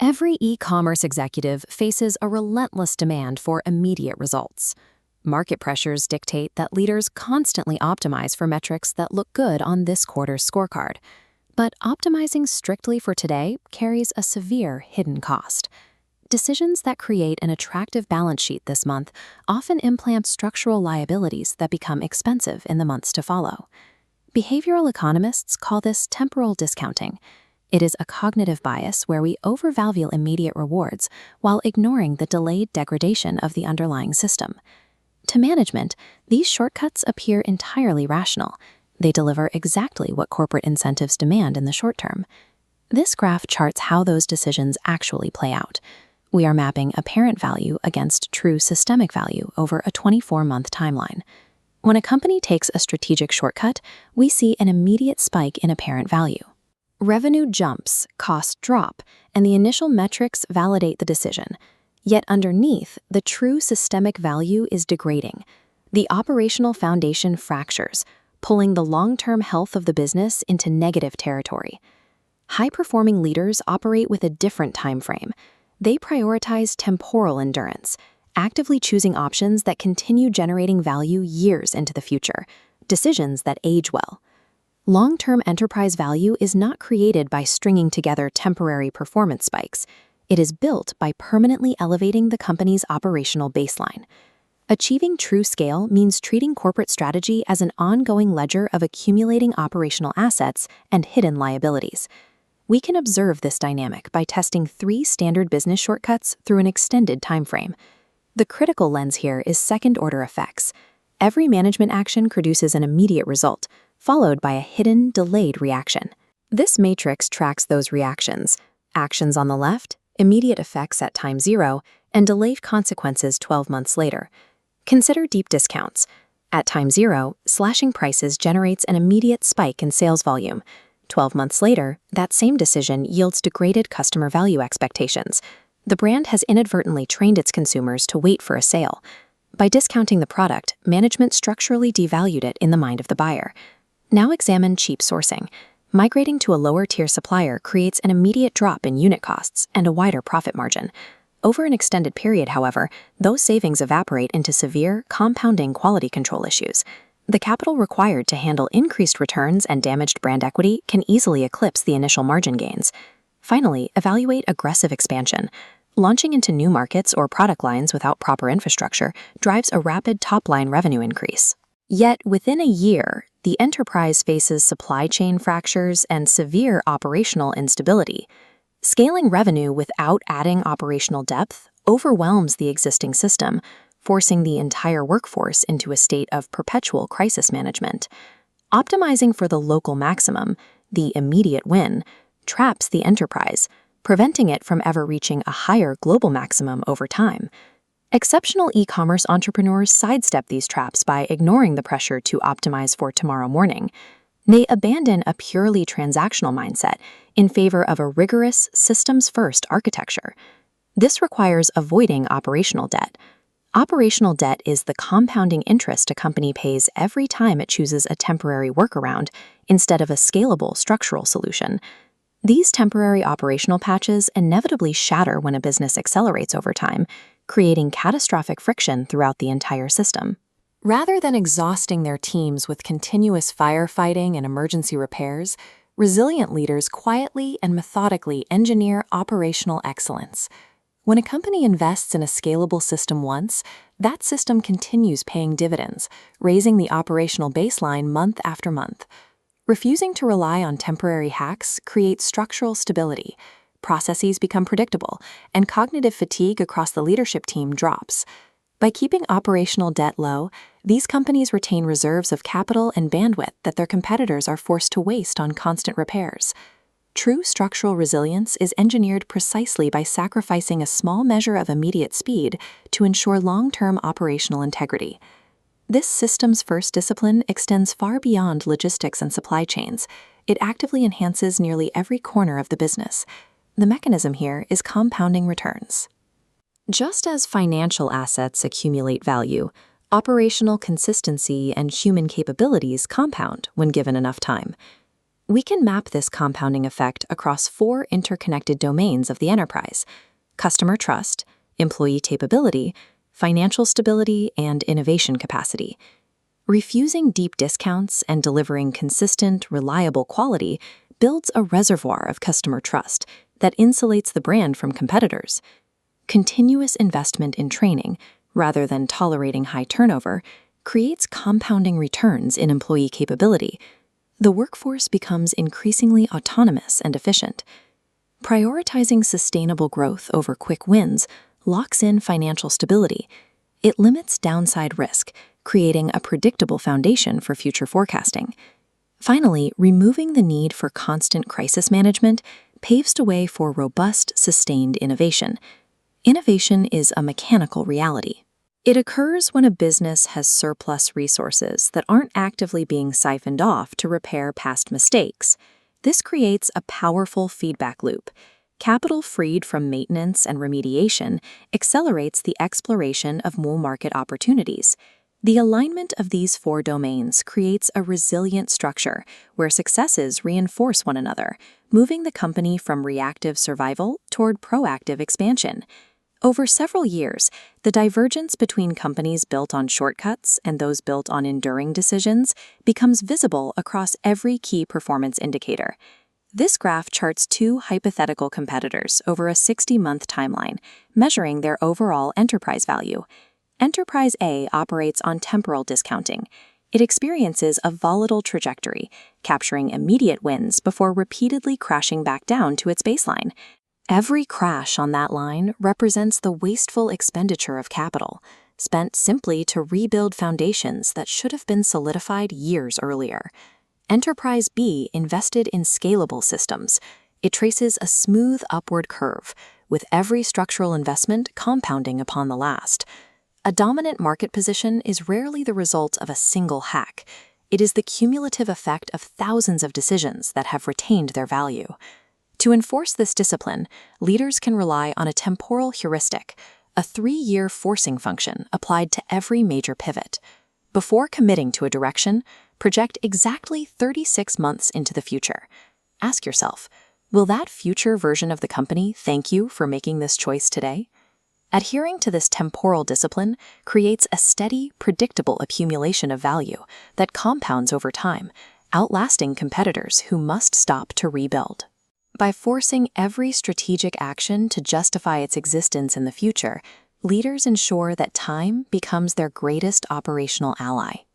Every e-commerce executive faces a relentless demand for immediate results. Market pressures dictate that leaders constantly optimize for metrics that look good on this quarter's scorecard. But optimizing strictly for today carries a severe hidden cost. Decisions that create an attractive balance sheet this month often implant structural liabilities that become expensive in the months to follow. Behavioral economists call this temporal discounting. It is a cognitive bias where we overvalue immediate rewards while ignoring the delayed degradation of the underlying system. To management, these shortcuts appear entirely rational. They deliver exactly what corporate incentives demand in the short term. This graph charts how those decisions actually play out. We are mapping apparent value against true systemic value over a 24-month timeline. When a company takes a strategic shortcut, we see an immediate spike in apparent value. Revenue jumps, costs drop, and the initial metrics validate the decision. Yet underneath, the true systemic value is degrading. The operational foundation fractures, pulling the long-term health of the business into negative territory. High-performing leaders operate with a different time frame. They prioritize temporal endurance, actively choosing options that continue generating value years into the future, decisions that age well. Long-term enterprise value is not created by stringing together temporary performance spikes. It is built by permanently elevating the company's operational baseline. Achieving true scale means treating corporate strategy as an ongoing ledger of accumulating operational assets and hidden liabilities. We can observe this dynamic by testing 3 standard business shortcuts through an extended time frame. The critical lens here is second-order effects. Every management action produces an immediate result, followed by a hidden, delayed reaction. This matrix tracks those reactions. Actions on the left, immediate effects at time 0, and delayed consequences 12 months later. Consider deep discounts. At time 0, slashing prices generates an immediate spike in sales volume. 12 months later, that same decision yields degraded customer value expectations. The brand has inadvertently trained its consumers to wait for a sale. By discounting the product, management structurally devalued it in the mind of the buyer. Now examine cheap sourcing. Migrating to a lower-tier supplier creates an immediate drop in unit costs and a wider profit margin. Over an extended period, however, those savings evaporate into severe, compounding quality control issues. The capital required to handle increased returns and damaged brand equity can easily eclipse the initial margin gains. Finally, evaluate aggressive expansion. Launching into new markets or product lines without proper infrastructure drives a rapid top-line revenue increase. Yet, within a year, the enterprise faces supply chain fractures and severe operational instability. Scaling revenue without adding operational depth overwhelms the existing system, forcing the entire workforce into a state of perpetual crisis management. Optimizing for the local maximum, the immediate win, traps the enterprise, preventing it from ever reaching a higher global maximum over time. Exceptional e-commerce entrepreneurs sidestep these traps by ignoring the pressure to optimize for tomorrow morning. They abandon a purely transactional mindset in favor of a rigorous, systems-first architecture. This requires avoiding operational debt. Operational debt is the compounding interest a company pays every time it chooses a temporary workaround instead of a scalable structural solution. These temporary operational patches inevitably shatter when a business accelerates over time, creating catastrophic friction throughout the entire system. Rather than exhausting their teams with continuous firefighting and emergency repairs, resilient leaders quietly and methodically engineer operational excellence. When a company invests in a scalable system once, that system continues paying dividends, raising the operational baseline month after month. Refusing to rely on temporary hacks creates structural stability. Processes become predictable, and cognitive fatigue across the leadership team drops. By keeping operational debt low, these companies retain reserves of capital and bandwidth that their competitors are forced to waste on constant repairs. True structural resilience is engineered precisely by sacrificing a small measure of immediate speed to ensure long-term operational integrity. This systems-first discipline extends far beyond logistics and supply chains. It actively enhances nearly every corner of the business. The mechanism here is compounding returns. Just as financial assets accumulate value, operational consistency and human capabilities compound when given enough time. We can map this compounding effect across 4 interconnected domains of the enterprise: customer trust, employee capability, financial stability, and innovation capacity. Refusing deep discounts and delivering consistent, reliable quality builds a reservoir of customer trust that insulates the brand from competitors. Continuous investment in training, rather than tolerating high turnover, creates compounding returns in employee capability. The workforce becomes increasingly autonomous and efficient. Prioritizing sustainable growth over quick wins locks in financial stability. It limits downside risk, creating a predictable foundation for future forecasting. Finally, removing the need for constant crisis management paves the way for robust, sustained innovation. Innovation is a mechanical reality. It occurs when a business has surplus resources that aren't actively being siphoned off to repair past mistakes. This creates a powerful feedback loop. Capital freed from maintenance and remediation accelerates the exploration of new market opportunities. The alignment of these 4 domains creates a resilient structure where successes reinforce one another, moving the company from reactive survival toward proactive expansion. Over several years, the divergence between companies built on shortcuts and those built on enduring decisions becomes visible across every key performance indicator. This graph charts 2 hypothetical competitors over a 60-month timeline, measuring their overall enterprise value. Enterprise A operates on temporal discounting. It experiences a volatile trajectory, capturing immediate wins before repeatedly crashing back down to its baseline. Every crash on that line represents the wasteful expenditure of capital, spent simply to rebuild foundations that should have been solidified years earlier. Enterprise B invested in scalable systems. It traces a smooth upward curve, with every structural investment compounding upon the last. A dominant market position is rarely the result of a single hack. It is the cumulative effect of thousands of decisions that have retained their value. To enforce this discipline, leaders can rely on a temporal heuristic, a 3-year forcing function applied to every major pivot. Before committing to a direction, project exactly 36 months into the future. Ask yourself, will that future version of the company thank you for making this choice today? Adhering to this temporal discipline creates a steady, predictable accumulation of value that compounds over time, outlasting competitors who must stop to rebuild. By forcing every strategic action to justify its existence in the future, leaders ensure that time becomes their greatest operational ally.